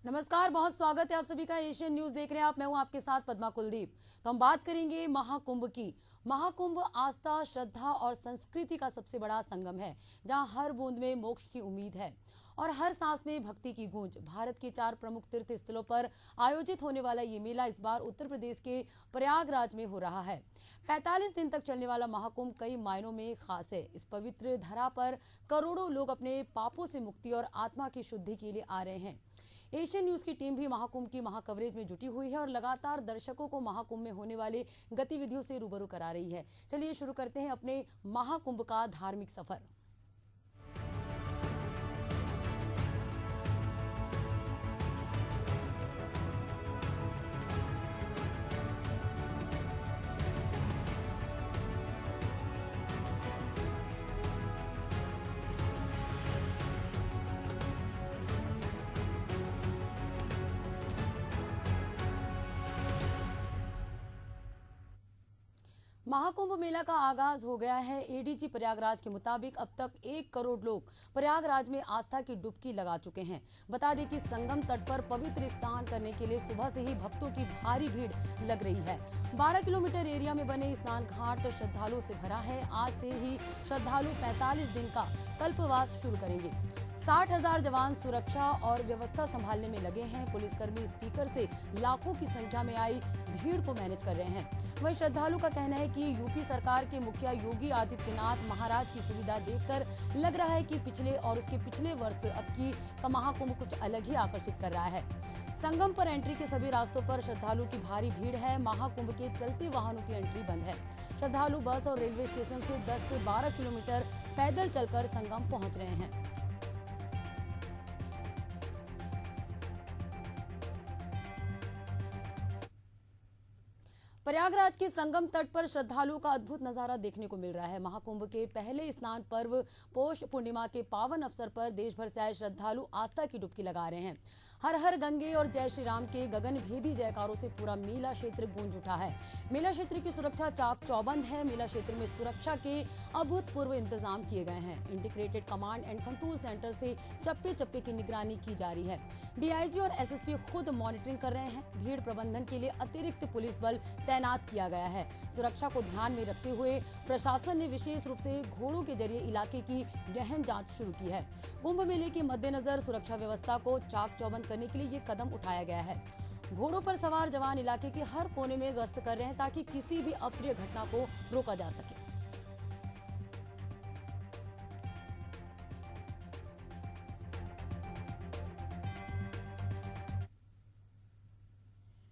नमस्कार, बहुत स्वागत है आप सभी का। एशियन न्यूज देख रहे हैं आप। मैं हूं आपके साथ पद्मा कुलदीप। तो हम बात करेंगे महाकुंभ की। महाकुंभ आस्था, श्रद्धा और संस्कृति का सबसे बड़ा संगम है, जहां हर बूंद में मोक्ष की उम्मीद है और हर सांस में भक्ति की गूंज। भारत के 4 प्रमुख तीर्थ स्थलों पर आयोजित होने वाला ये मेला इस बार उत्तर प्रदेश के प्रयागराज में हो रहा है। 45 दिन तक चलने वाला महाकुंभ कई मायनों में खास है। इस पवित्र धरा पर करोड़ों लोग अपने पापों से मुक्ति और आत्मा की शुद्धि के लिए आ रहे हैं। एशियन न्यूज की टीम भी महाकुंभ की महाकवरेज में जुटी हुई है और लगातार दर्शकों को महाकुंभ में होने वाले गतिविधियों से रूबरू करा रही है। चलिए शुरू करते हैं अपने महाकुंभ का धार्मिक सफर। महाकुंभ मेला का आगाज हो गया है। एडीजी प्रयागराज के मुताबिक अब तक 1 करोड़ लोग प्रयागराज में आस्था की डुबकी लगा चुके हैं। बता दें कि संगम तट पर पवित्र स्नान करने के लिए सुबह से ही भक्तों की भारी भीड़ लग रही है। 12 किलोमीटर एरिया में बने स्नान घाट श्रद्धालुओं से भरा है। आज से ही श्रद्धालु 45 दिन का कल्पवास शुरू करेंगे। 60,000 जवान सुरक्षा और व्यवस्था संभालने में लगे हैं। पुलिसकर्मी स्पीकर से लाखों की संख्या में आई भीड़ को मैनेज कर रहे हैं। वहीं श्रद्धालु का कहना है कि यूपी सरकार के मुखिया योगी आदित्यनाथ महाराज की सुविधा देखकर लग रहा है कि पिछले और उसके पिछले वर्ष अब की का महाकुंभ कुछ अलग ही आकर्षित कर रहा है। संगम पर एंट्री के सभी रास्तों पर श्रद्धालु की भारी भीड़ है। महाकुंभ के चलते वाहनों की एंट्री बंद है। श्रद्धालु बस और रेलवे स्टेशन से 10 से 12 किलोमीटर पैदल चलकर संगम पहुंच रहे हैं। प्रयागराज के संगम तट पर श्रद्धालुओं का अद्भुत नजारा देखने को मिल रहा है। महाकुंभ के पहले स्नान पर्व पौष पूर्णिमा के पावन अवसर पर देश भर से आए श्रद्धालु आस्था की डुबकी लगा रहे हैं। हर हर गंगे और जय श्री राम के गगनभेदी जयकारों से पूरा मेला क्षेत्र गूंज उठा है। मेला क्षेत्र की सुरक्षा चाक चौबंद है। मेला क्षेत्र में सुरक्षा के अभूतपूर्व इंतजाम किए गए हैं। Integrated command and control centre से चप्पे चप्पे की निगरानी की जा रही है। डीआईजी और एसएसपी खुद मॉनिटरिंग कर रहे हैं। भीड़ प्रबंधन के लिए अतिरिक्त पुलिस बल तैनात किया गया है। सुरक्षा को ध्यान में रखते हुए प्रशासन ने विशेष रूप से घोड़ों के जरिए इलाके की गहन जांच शुरू की है। कुंभ मेले के मद्देनजर सुरक्षा व्यवस्था को चाक चौबंद करने के लिए ये कदम उठाया गया है। घोड़ों पर सवार जवान इलाके के हर कोने में गश्त कर रहे हैं ताकि किसी भी अप्रिय घटना को रोका जा सके।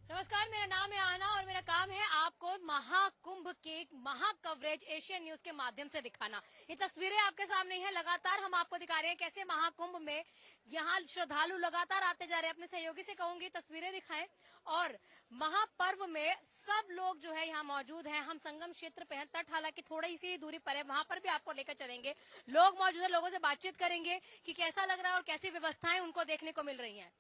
नमस्कार, मेरा नाम है आना और मेरा काम है आपको महाकुंभ के महा कवरेज एशियन न्यूज के माध्यम से दिखाना। ये तस्वीरें आपके सामने हैं। लगातार हम आपको दिखा रहे हैं कैसे महाकुंभ में यहाँ श्रद्धालु लगातार आते जा रहे हैं। अपने सहयोगी से कहूंगी तस्वीरें दिखाएं। और महापर्व में सब लोग जो है यहाँ मौजूद हैं। हम संगम क्षेत्र पे हैं। तट हालांकि थोड़ी सी दूरी पर है, वहां पर भी आपको लेकर चलेंगे। लोग मौजूद है, लोगों से बातचीत करेंगे कि कैसा लग रहा है और कैसी व्यवस्थाएं उनको देखने को मिल रही है।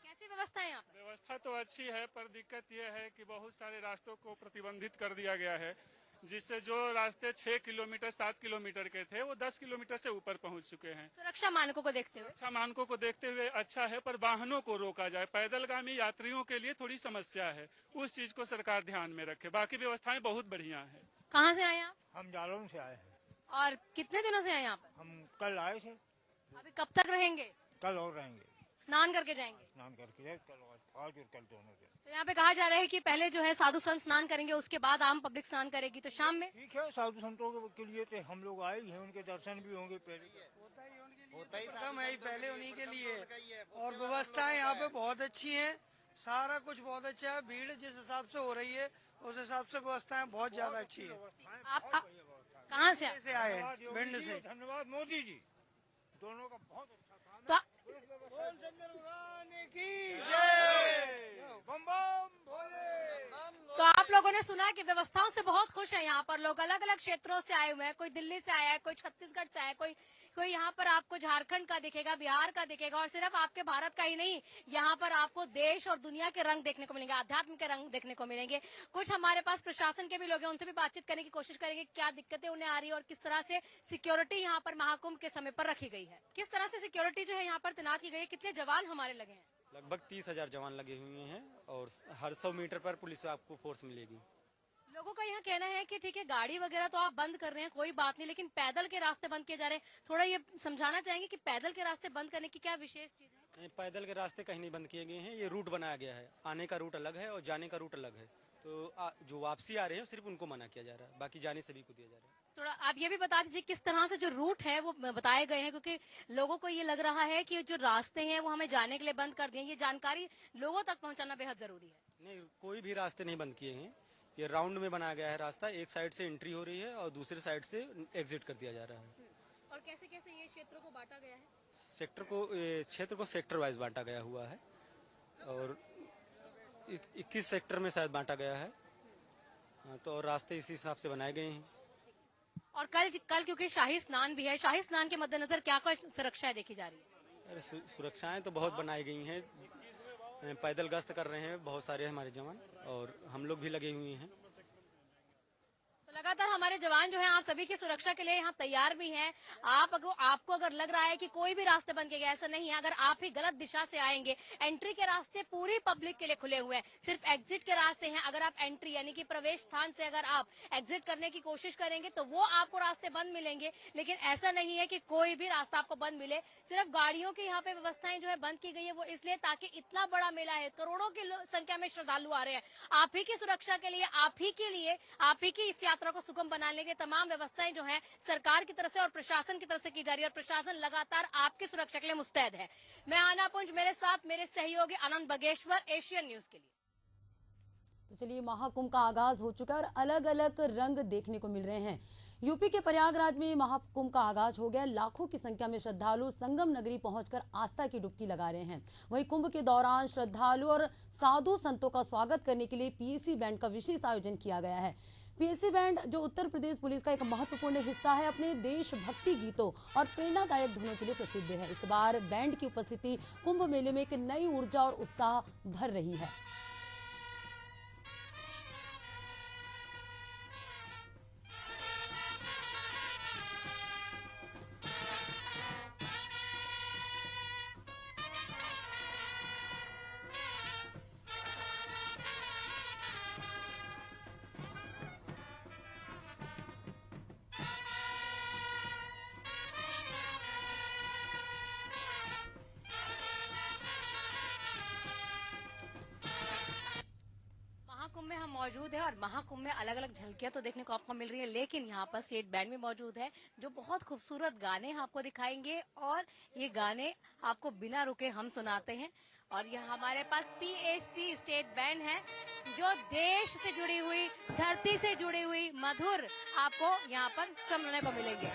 कैसी व्यवस्था है यहाँ पर? व्यवस्था तो अच्छी है, पर दिक्कत यह है कि बहुत सारे रास्तों को प्रतिबंधित कर दिया गया है, जिससे जो रास्ते 6 किलोमीटर 7 किलोमीटर के थे वो 10 किलोमीटर से ऊपर पहुंच चुके हैं। सुरक्षा मानकों को देखते हुए सुरक्षा मानकों को देखते हुए अच्छा है, पर वाहनों को रोका जाए। पैदलगामी यात्रियों के लिए थोड़ी समस्या है, उस चीज को सरकार ध्यान में रखे। बाकी व्यवस्थाएं बहुत बढ़िया है। कहाँ से आए आप? हम जालौन से आए हैं। और कितने दिनों से आए यहाँ पर? हम कल आए थे। अभी कब तक रहेंगे? कल और रहेंगे। स्नान करके जाएंगे? स्नान करके जाए कल आज और कल दोनों दिन। तो यहाँ पे कहा जा रहा है कि पहले जो है साधु संत स्नान करेंगे, उसके बाद आम पब्लिक स्नान करेगी। तो शाम में ठीक है, साधु संतों के लिए तो हम लोग आए हैं, उनके दर्शन भी होंगे। पहले होता ही प्रथम है, पहले उन्हीं के लिए। और व्यवस्थाएं यहाँ पे बहुत अच्छी हैं। सारा कुछ बहुत अच्छा है। भीड़ जिस हिसाब से हो रही है उस हिसाब से व्यवस्थाएं बहुत ज्यादा अच्छी है। आप कहाँ से आए हैं? भिंड से। धन्यवाद मोदी जी, दोनों का बहुत अच्छा काम। तो बम बम भोले। तो आप लोगों ने सुना कि व्यवस्थाओं से बहुत खुश है। यहाँ पर लोग अलग अलग क्षेत्रों से आए हुए हैं। कोई दिल्ली से आया है, कोई छत्तीसगढ़ से आया है, कोई कोई यहाँ पर आपको झारखंड का दिखेगा, बिहार का दिखेगा, और सिर्फ आपके भारत का ही नहीं, यहाँ पर आपको देश और दुनिया के रंग देखने को मिलेंगे, आध्यात्म के रंग देखने को मिलेंगे। कुछ हमारे पास प्रशासन के भी लोग हैं, उनसे भी बातचीत करने की कोशिश करेंगे, क्या दिक्कतें उन्हें आ रही है और किस तरह से सिक्योरिटी यहाँ पर महाकुंभ के समय पर रखी गई है, किस तरह से सिक्योरिटी जो है यहाँ पर तैनात की गई है, कितने जवान हमारे लगे हैं। लगभग 30,000 जवान लगे हुए हैं और हर 100 मीटर पर पुलिस आपको फोर्स मिलेगी। लोगों का यह कहना है कि ठीक है, गाड़ी वगैरह तो आप बंद कर रहे हैं, कोई बात नहीं, लेकिन पैदल के रास्ते बंद किए जा रहे हैं। थोड़ा ये समझाना चाहेंगे कि पैदल के रास्ते बंद करने की क्या विशेष चीज है। पैदल के रास्ते कहीं नहीं बंद किए गए हैं, ये रूट बनाया गया है, आने का रूट अलग है और जाने का रूट अलग है। तो जो वापसी आ रहे हैं सिर्फ उनको मना किया जा रहा है, बाकी जाने सभी को दिया जा रहा है। थोड़ा आप ये भी बता दीजिए किस तरह से जो रूट है वो बताए गए हैं, क्योंकि लोगों को ये लग रहा है कि जो रास्ते हैं वो हमें जाने के लिए बंद कर दिए। ये जानकारी लोगों तक पहुंचाना बेहद जरूरी है। नहीं, कोई भी रास्ते नहीं बंद किए हैं, ये राउंड में बनाया गया है रास्ता, एक साइड से एंट्री हो रही है और दूसरे साइड से एग्जिट कर दिया जा रहा है। और कैसे कैसे ये क्षेत्रों को बांटा गया है। क्षेत्र को सेक्टर वाइज बांटा गया हुआ है और 21 सेक्टर में शायद बांटा गया है। तो और रास्ते इसी हिसाब से बनाए गए हैं। और कल क्योंकि शाही स्नान भी है, शाही स्नान के मद्देनजर क्या क्या सुरक्षाएं देखी जा रही है। अरे सुरक्षाएं तो बहुत बनाई गई हैं, पैदल गश्त कर रहे हैं बहुत सारे हमारे जवान और हम लोग भी लगे हुए हैं। तो लगातार हमारे जवान जो हैं आप सभी की सुरक्षा के लिए यहाँ तैयार भी हैं। आपको अगर लग रहा है कि कोई भी रास्ते बंद किए गए, ऐसा नहीं है। अगर आप ही गलत दिशा से आएंगे, एंट्री के रास्ते पूरी पब्लिक के लिए खुले हुए हैं, सिर्फ एग्जिट के रास्ते हैं। अगर आप एंट्री यानी कि प्रवेश स्थान से अगर आप एग्जिट करने की कोशिश करेंगे तो वो आपको रास्ते बंद मिलेंगे, लेकिन ऐसा नहीं है कि कोई भी रास्ता आपको बंद मिले। सिर्फ गाड़ियों की यहाँ पे व्यवस्थाएं जो है बंद की गई है, वो इसलिए ताकि इतना बड़ा मेला है, करोड़ों की संख्या में श्रद्धालु आ रहे हैं। आप ही की सुरक्षा के लिए, आप ही की इस यात्रा को सुगम बनाने के तमाम व्यवस्थाएं जो हैं सरकार की तरफ से और प्रशासन की तरफ से की जा रही है और प्रशासन लगातार आपकी सुरक्षा के लिए मुस्तैद है। मैं आना पुंज, मेरे साथ मेरे सहयोगी आनंद बगेश्वर, एशियन न्यूज के लिए। तो चलिए, महाकुंभ का आगाज हो चुका है और अलग अलग रंग देखने को मिल रहे हैं। यूपी के प्रयागराज में महाकुंभ का आगाज हो गया। लाखों की संख्या में श्रद्धालु संगम नगरी पहुंचकर आस्था की डुबकी लगा रहे हैं। वहीं कुंभ के दौरान श्रद्धालु और साधु संतों का स्वागत करने के लिए पीएसी बैंड का विशेष आयोजन किया गया है। पीएसी बैंड, जो उत्तर प्रदेश पुलिस का एक महत्वपूर्ण हिस्सा है, अपने देशभक्ति गीतों और प्रेरणादायक धुनों के लिए प्रसिद्ध है। इस बार बैंड की उपस्थिति कुंभ मेले में एक नई ऊर्जा और उत्साह भर रही है। महाकुंभ में हम मौजूद है और महाकुंभ में अलग अलग झलकियां तो देखने को आपको मिल रही है, लेकिन यहाँ पर स्टेट बैंड भी मौजूद है जो बहुत खूबसूरत गाने आपको दिखाएंगे और ये गाने आपको बिना रुके हम सुनाते हैं। और यहाँ हमारे पास पीएसी स्टेट बैंड है जो देश से जुड़ी हुई, धरती से जुड़ी हुई मधुर आपको यहाँ पर सुनने को मिलेंगे।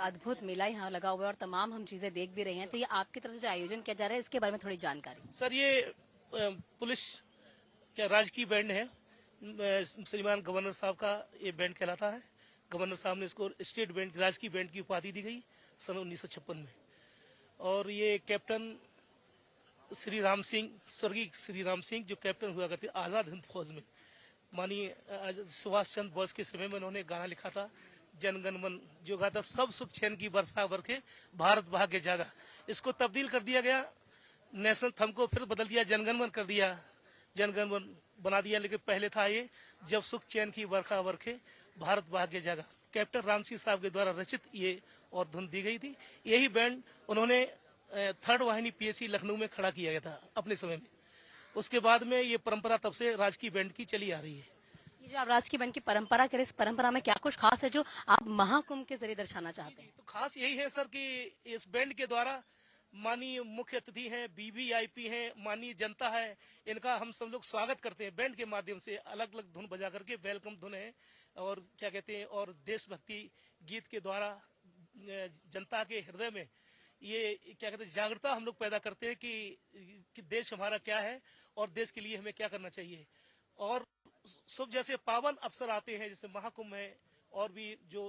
अद्भुत मेला यहाँ लगा हुआ है और तमाम हम चीजें देख भी रहे हैं। तो ये आपकी तरफ से जो आयोजन किया जा रहा है इसके बारे में थोड़ी जानकारी। सर ये पुलिस क्या राजकीय बैंड है, श्रीमान गवर्नर साहब का ये बैंड कहलाता है। गवर्नर साहब ने इसको स्टेट बैंड, राजकीय बैंड की उपाधि दी गई सन 1956 में। और ये कैप्टन श्री राम सिंह, स्वर्गीय श्री राम सिंह जो कैप्टन हुआ करते आजाद हिंद फौज में, माननीय सुभाष चंद्र बोस के समय में उन्होंने गाना लिखा था जनगण मन, जो गाता सब सुख चैन की वर्षा बरखे भारत भाग्य जागा। इसको तब्दील कर दिया गया, नेशनल थम को फिर बदल दिया, जनगण मन कर दिया, जनगण मन बना दिया। लेकिन पहले था ये जब सुख चैन की वर्षा बरखे भारत भाग्य जागा। कैप्टन राम सिंह साहब के द्वारा रचित ये और धुन दी गई थी। यही बैंड उन्होंने 3rd वाहिनी PSC लखनऊ में खड़ा किया गया था अपने समय में। उसके बाद में ये परंपरा तब से राजकीय बैंड की चली आ रही है। ये जो आप राजकीय बैंड की परंपरा करें, इस परंपरा में क्या कुछ खास है जो आप महाकुंभ के जरिए दर्शाना चाहते हैं? तो खास यही है सर कि इस बैंड के द्वारा माननीय मुख्य अतिथि हैं, VVIP हैं, माननीय जनता है, इनका हम सब लोग स्वागत करते हैं। बैंड के माध्यम से अलग अलग धुन बजा करके, वेलकम धुन है और क्या कहते हैं, और देशभक्ति गीत के द्वारा जनता के हृदय में ये क्या कहते हैं जागरूकता हम लोग पैदा करते हैं कि देश हमारा क्या है और देश के लिए हमें क्या करना चाहिए। और सब जैसे पावन अवसर आते हैं, जैसे महाकुंभ है और भी जो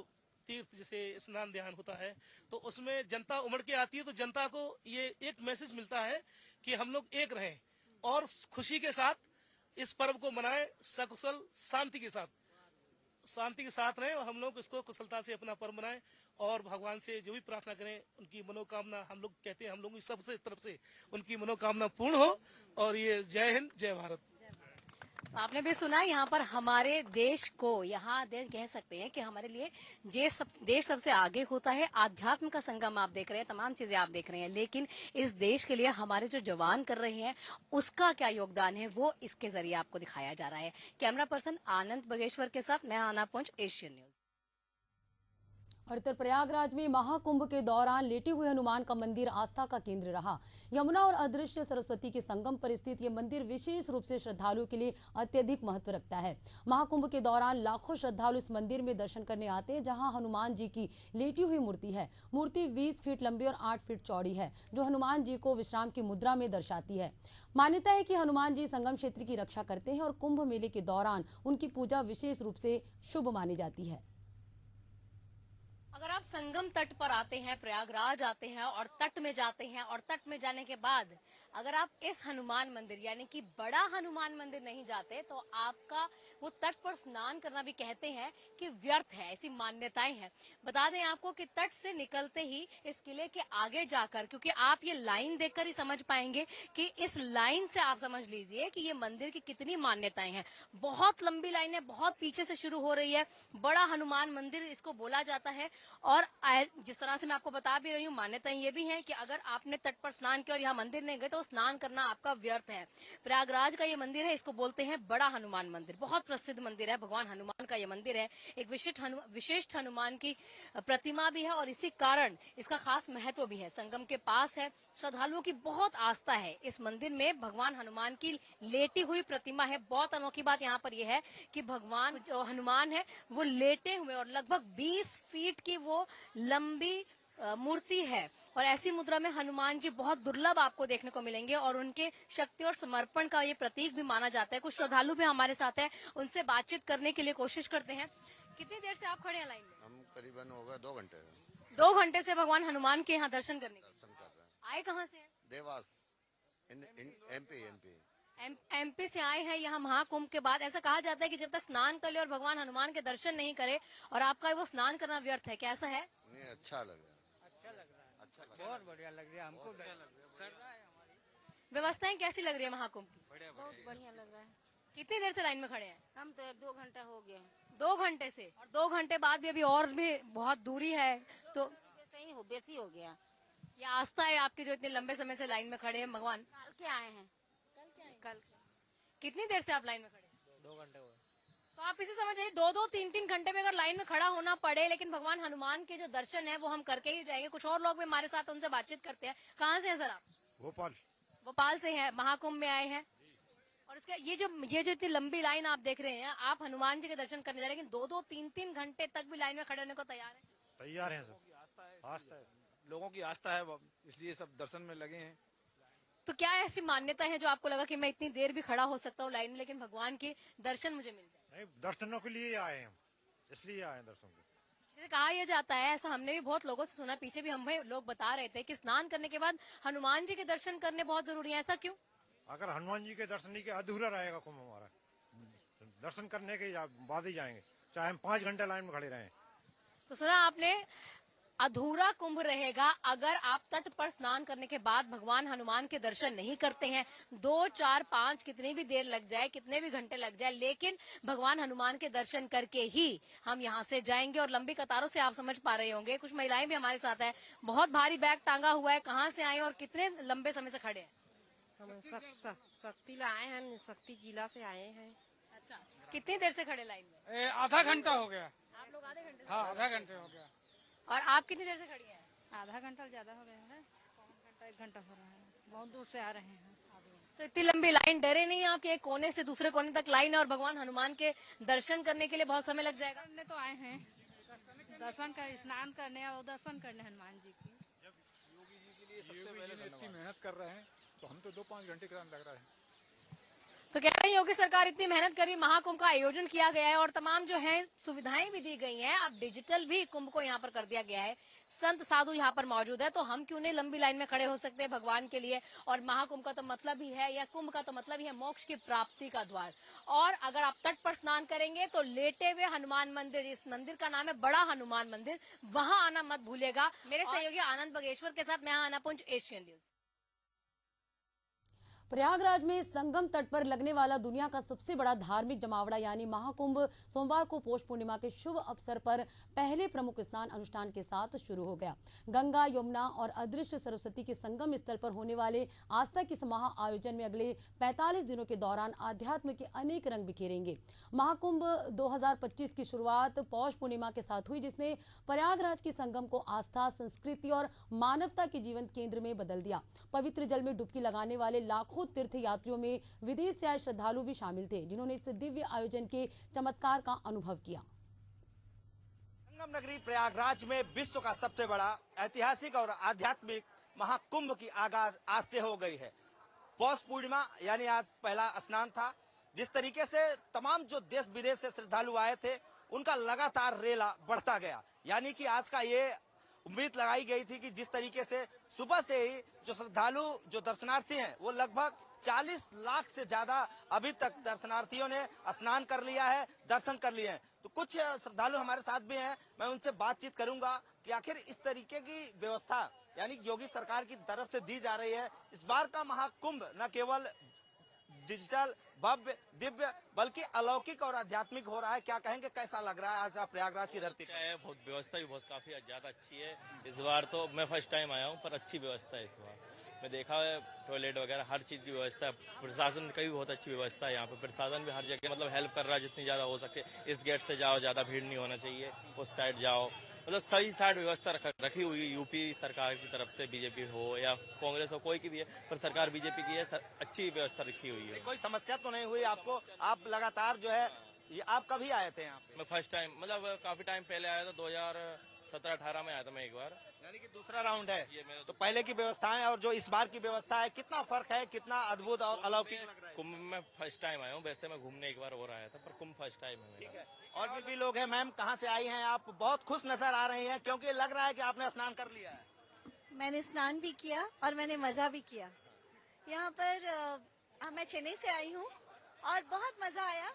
तीर्थ जैसे स्नान ध्यान होता है, तो उसमें जनता उमड़ के आती है। तो जनता को ये एक मैसेज मिलता है कि हम लोग एक रहें और खुशी के साथ इस पर्व को मनाएं, सकुशल शांति के साथ रहें और हम लोग इसको कुशलता से अपना पर्व मनाएं और भगवान से जो भी प्रार्थना करें उनकी मनोकामना, हम लोग कहते हैं हम लोग सबसे तरफ से उनकी मनोकामना पूर्ण हो। और ये जय हिंद जय भारत। आपने भी सुना, यहाँ पर हमारे देश को, यहाँ देश कह सकते हैं कि हमारे लिए देश सबसे आगे होता है। आध्यात्म का संगम आप देख रहे हैं, तमाम चीजें आप देख रहे हैं, लेकिन इस देश के लिए हमारे जो जवान कर रहे हैं उसका क्या योगदान है वो इसके जरिए आपको दिखाया जा रहा है। कैमरा पर्सन आनंद बगेश्वर के साथ मैं आना पुंज, एशियन न्यूज। और इधर प्रयागराज में महाकुंभ के दौरान लेटे हुए हनुमान का मंदिर आस्था का केंद्र रहा। यमुना और अदृश्य सरस्वती के संगम पर स्थित ये मंदिर विशेष रूप से श्रद्धालुओं के लिए अत्यधिक महत्व रखता है। महाकुंभ के दौरान लाखों श्रद्धालु इस मंदिर में दर्शन करने आते हैं, जहां हनुमान जी की लेटी हुई मूर्ति है। मूर्ति 20 फीट लंबी और 8 फीट चौड़ी है, जो हनुमान जी को विश्राम की मुद्रा में दर्शाती है। मान्यता है कि हनुमान जी संगम क्षेत्र की रक्षा करते हैं और कुंभ मेले के दौरान उनकी पूजा विशेष रूप से शुभ मानी जाती है। अगर आप संगम तट पर आते हैं, प्रयागराज आते हैं और तट में जाते हैं और तट में जाने के बाद अगर आप इस हनुमान मंदिर यानी कि बड़ा हनुमान मंदिर नहीं जाते तो आपका वो तट पर स्नान करना भी कहते हैं कि व्यर्थ है, ऐसी मान्यताएं हैं। बता दें आपको कि तट से निकलते ही इस किले के आगे जाकर, क्योंकि आप ये लाइन देखकर ही समझ पाएंगे कि इस लाइन से आप समझ लीजिए कि ये मंदिर की कितनी मान्यताएं हैं। बहुत लंबी लाइन है, बहुत पीछे से शुरू हो रही है। बड़ा हनुमान मंदिर इसको बोला जाता है। और जिस तरह से मैं आपको बता भी रही हूँ, मान्यताएं ये भी हैं कि अगर आपने तट पर स्नान किया और यहाँ मंदिर नहीं गए तो स्नान करना आपका व्यर्थ है। प्रयागराज का ये मंदिर है, इसको बोलते हैं बड़ा हनुमान मंदिर। बहुत प्रसिद्ध मंदिर है, भगवान हनुमान का ये मंदिर है। एक विशिष्ट हनुमान की प्रतिमा भी है और इसी कारण इसका खास महत्व भी है। संगम के पास है, श्रद्धालुओं की बहुत आस्था है इस मंदिर में। भगवान हनुमान की लेटी हुई प्रतिमा है। बहुत अनोखी बात यहाँ पर यह है कि भगवान जो हनुमान है वो लेटे हुए और लगभग 20 फीट की वो लंबी मूर्ति है। और ऐसी मुद्रा में हनुमान जी बहुत दुर्लभ आपको देखने को मिलेंगे और उनके शक्ति और समर्पण का ये प्रतीक भी माना जाता है। कुछ श्रद्धालु भी हमारे साथ हैं, उनसे बातचीत करने के लिए कोशिश करते हैं। कितनी देर से आप खड़े हैं लाइन में? हम करीबन होगा 2 घंटे। 2 घंटे से भगवान हनुमान के यहाँ दर्शन करने दर्शन कर रहे हैं। आए कहाँ से हैं? देवास MP MP से आए हैं यहाँ महाकुंभ के बाद। ऐसा कहा जाता है कि जब तक स्नान कर ले और भगवान हनुमान के दर्शन नहीं करे और आपका वो स्नान करना व्यर्थ है। कैसा है? नहीं, अच्छा लग रहा है। बहुत बढ़िया लग रहा है हमको। व्यवस्थाएं कैसी लग रही है महाकुंभ की? बहुत बढ़िया लग रहा है। कितनी देर से लाइन में खड़े हैं? हम तो 2 घंटा हो गया। 2 घंटे से, और 2 घंटे बाद भी अभी और भी बहुत दूरी है, तो सही हो, बेसी हो गया। ये आस्था है आपकी जो इतने लंबे समय से लाइन में खड़े हैं। भगवान कल के आए हैं। कल कितनी देर से आप लाइन में खड़े हैं? 2 घंटे हुए। तो आप इसे समझिए 2-2, 3-3 घंटे में अगर लाइन में खड़ा होना पड़े, लेकिन भगवान हनुमान के जो दर्शन है वो हम करके ही जाएंगे। कुछ और लोग भी हमारे साथ, उनसे बातचीत करते हैं। कहाँ से हैं सर आप? भोपाल से हैं, महाकुंभ में आए हैं। और इसका ये जो इतनी लंबी लाइन आप देख रहे हैं, आप हनुमान जी के दर्शन करने जा रहे हैं, लेकिन 2-2, 3-3 घंटे तक भी लाइन में खड़े होने को तैयार है? तैयार है सर। आस्था है। लोगों की आस्था है, इसलिए सब दर्शन में लगे हैं। तो क्या ऐसी मान्यता है जो आपको लगा कि मैं इतनी देर भी खड़ा हो सकता हूँ लाइन में, लेकिन भगवान के दर्शन मुझे मिल जाए? नहीं, दर्शनों के लिए आए हैं हम, इसलिए आए हैं दर्शन के। जैसे कहा यह जाता है, ऐसा हमने भी बहुत लोगों से सुना, पीछे भी हमें लोग बता रहे थे कि स्नान करने के बाद हनुमान जी के दर्शन करने बहुत जरूरी है। ऐसा क्यों? अगर हनुमान जी के दर्शन नहीं किया अधूरा रहेगा कुंभ हमारा। दर्शन करने के बाद ही जाएंगे, चाहे हम 5 घंटे लाइन में खड़े रहें। तो सुना आपने, अधूरा कुंभ रहेगा अगर आप तट पर स्नान करने के बाद भगवान हनुमान के दर्शन नहीं करते हैं। 2, 4, 5 कितनी भी देर लग जाए, कितने भी घंटे लग जाए, लेकिन भगवान हनुमान के दर्शन करके ही हम यहाँ से जाएंगे। और लंबी कतारों से आप समझ पा रहे होंगे, कुछ महिलाएं भी हमारे साथ हैं। बहुत भारी बैग टांगा हुआ है। कहाँ से आए और कितने लंबे समय से खड़े हैं? हम शक्ति आए हैं, शक्ति जिला से आए हैं। अच्छा, कितनी देर से खड़े लाइन में? आधा घंटा हो गया। आप लोग आधे घंटे? हाँ, आधा घंटे हो गया। और आप कितनी देर से खड़ी हैं? आधा घंटा ज्यादा हो गया है, 1 घंटा हो रहा है। बहुत दूर से आ रहे हैं। तो इतनी लंबी लाइन, डरे नहीं आप कि एक कोने से दूसरे कोने तक लाइन है और भगवान हनुमान के दर्शन करने के लिए बहुत समय लग जाएगा? करने तो आए हैं, दर्शन कर, स्नान करने और दर्शन करने हनुमान जी की। योगी जी के लिए सबसे पहले इतनी मेहनत कर रहे हैं, तो हम तो 2-5 घंटे का लग रहा है। तो कह रहे हैं योगी सरकार इतनी मेहनत करी, महाकुंभ का आयोजन किया गया है और तमाम जो है सुविधाएं भी दी गई हैं। अब डिजिटल भी कुंभ को यहाँ पर कर दिया गया है। संत साधु यहाँ पर मौजूद है, तो हम क्यों नहीं लंबी लाइन में खड़े हो सकते हैं भगवान के लिए? और महाकुंभ का तो मतलब ही है, या कुंभ का तो मतलब ही है मोक्ष की प्राप्ति का द्वार। और अगर आप तट पर स्नान करेंगे तो लेटे हुए हनुमान मंदिर, इस मंदिर का नाम है बड़ा हनुमान मंदिर, वहां आना मत भूलिएगा। मेरे सहयोगी आनंद बगेश्वर के साथ मैं आना पुंज, एशियन न्यूज। प्रयागराज में संगम तट पर लगने वाला दुनिया का सबसे बड़ा धार्मिक जमावड़ा यानी महाकुंभ सोमवार को पौष पूर्णिमा के शुभ अवसर पर पहले प्रमुख स्नान अनुष्ठान के साथ शुरू हो गया। गंगा, यमुना और अदृश्य सरस्वती के संगम स्थल पर होने वाले आस्था की इस महा आयोजन में अगले 45 दिनों के दौरान आध्यात्म के अनेक रंग बिखेरेंगे। महाकुंभ 2025 की शुरुआत पौष पूर्णिमा के साथ हुई, जिसने प्रयागराज के संगम को आस्था, संस्कृति और मानवता के जीवन केंद्र में बदल दिया। पवित्र जल में डुबकी लगाने वाले लाखों तीर्थ यात्रियों में विदेश से आए श्रद्धालु भी शामिल थे, जिन्होंने इस दिव्य आयोजन के चमत्कार का अनुभव किया। संगम नगरी प्रयागराज में विश्व का सबसे बड़ा ऐतिहासिक और आध्यात्मिक महाकुंभ की आगाज आज से हो गई है। पौष पूर्णिमा यानी आज पहला स्नान था। जिस तरीके से तमाम जो देश विदेश से श्रद्धालु आए थे, उनका लगातार रेला बढ़ता गया। यानी कि आज का ये उम्मीद लगाई गई थी कि जिस तरीके से सुबह से ही जो श्रद्धालु, जो दर्शनार्थी हैं, वो लगभग 40 लाख से ज्यादा अभी तक दर्शनार्थियों ने स्नान कर लिया है, दर्शन कर लिए हैं। तो कुछ श्रद्धालु हमारे साथ भी हैं, मैं उनसे बातचीत करूंगा कि आखिर इस तरीके की व्यवस्था यानी योगी सरकार की तरफ से दी जा रही है। इस बार का महाकुंभ न केवल डिजिटल, भव्य, दिव्य बल्कि अलौकिक और आध्यात्मिक हो रहा है। क्या कहेंगे, कैसा लग रहा है आज आप प्रयागराज की धरती पर? बहुत व्यवस्था भी बहुत काफी ज्यादा अच्छी है। इस बार तो मैं फर्स्ट टाइम आया हूँ, पर अच्छी व्यवस्था है इस बार। मैं देखा है टॉयलेट वगैरह हर चीज की व्यवस्था है। प्रशासन की भी बहुत अच्छी व्यवस्था है यहाँ पे। प्रशासन भी हर जगह मतलब हेल्प कर रहा है जितनी ज्यादा हो सके। इस गेट से जाओ, ज्यादा भीड़ नहीं होना चाहिए, उस साइड जाओ, मतलब सही साइड व्यवस्था रखी हुई है यूपी सरकार की तरफ से, बीजेपी हो या कांग्रेस हो, कोई की भी है, पर सरकार बीजेपी की है, अच्छी व्यवस्था रखी हुई है। कोई समस्या तो नहीं हुई आपको? आप लगातार जो है, ये आप कभी आए थे यहाँ पे? मैं फर्स्ट टाइम, मतलब काफी टाइम पहले आया था, 2017-18 में आया था मैं एक बार। यानी कि दूसरा राउंड है ये मेरा। तो पहले की व्यवस्थाएं और जो इस बार की व्यवस्था है, कितना फर्क है, कितना अद्भुत और अलौकिक लग रहा है? कुंभ में फर्स्ट टाइम आया हूँ, वैसे मैं घूमने एक बार और आया था, पर कुंभ फर्स्ट टाइम है मेरा। और भी लोग हैं। मैम, कहाँ से आई हैं आप? बहुत खुश नजर आ रही हैं, क्योंकि लग रहा है कि आपने स्नान कर लिया है। मैंने स्नान भी किया और मैंने मजा भी किया। यहाँ पर मैं चेन्नई से आई हूँ और बहुत मजा आया।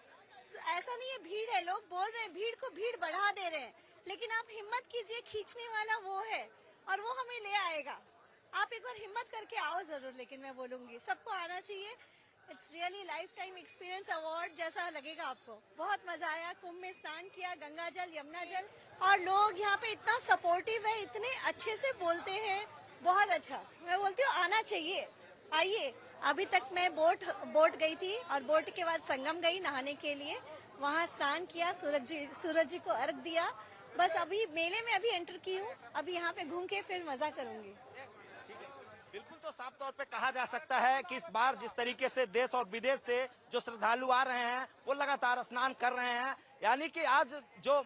ऐसा नहीं है भीड़ है, लोग बोल रहे हैं भीड़ को भीड़ बढ़ा दे रहे हैं, लेकिन आप हिम्मत कीजिए, खींचने वाला वो है और वो हमें ले आएगा। आप एक बार हिम्मत करके आओ जरूर, लेकिन मैं बोलूंगी सबको आना चाहिए। It's really life time experience award जैसा लगेगा आपको। बहुत मजा आया। कुंभ में स्नान किया, गंगा जल, यमुना जल, और लोग यहाँ पे इतना सपोर्टिव है, इतने अच्छे से बोलते हैं, बहुत अच्छा। मैं बोलती हूँ आना चाहिए, आइए। अभी तक मैं बोट गई थी और बोट के बाद संगम गई नहाने के लिए, वहाँ स्नान किया, सूरज जी को अर्घ दिया। बस अभी मेले में अभी एंटर की हूँ, अभी यहाँ पे घूम के फिर मजा करूंगी। बिल्कुल, तो साफ तौर पे कहा जा सकता है कि इस बार जिस तरीके से देश और विदेश से जो श्रद्धालु आ रहे हैं, वो लगातार स्नान कर रहे हैं। यानी कि आज जो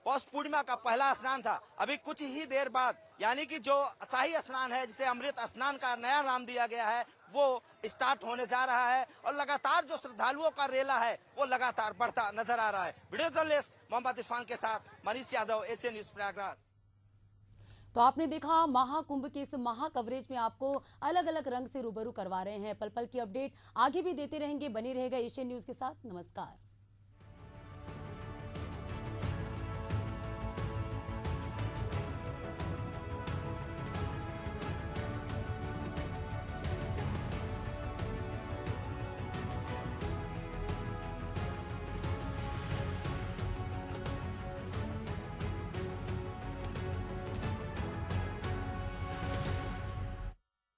पौष पूर्णिमा का पहला स्नान था। अभी कुछ ही देर बाद यानी कि जो शाही स्नान है, जिसे अमृत स्नान का नया नाम दिया गया है, वो स्टार्ट होने जा रहा है और लगातार जो श्रद्धालुओं का रेला है वो लगातार बढ़ता नजर आ रहा है। वीडियो जर्नलिस्ट मोहम्मद इरफान के साथ मनीष यादव, एशियन न्यूज प्रयागराज। तो आपने देखा महाकुंभ के इस महा कवरेज में आपको अलग अलग रंग से रूबरू करवा रहे हैं। पल पल की अपडेट आगे भी देते रहेंगे, बने रहेगा एशियन न्यूज के साथ। नमस्कार।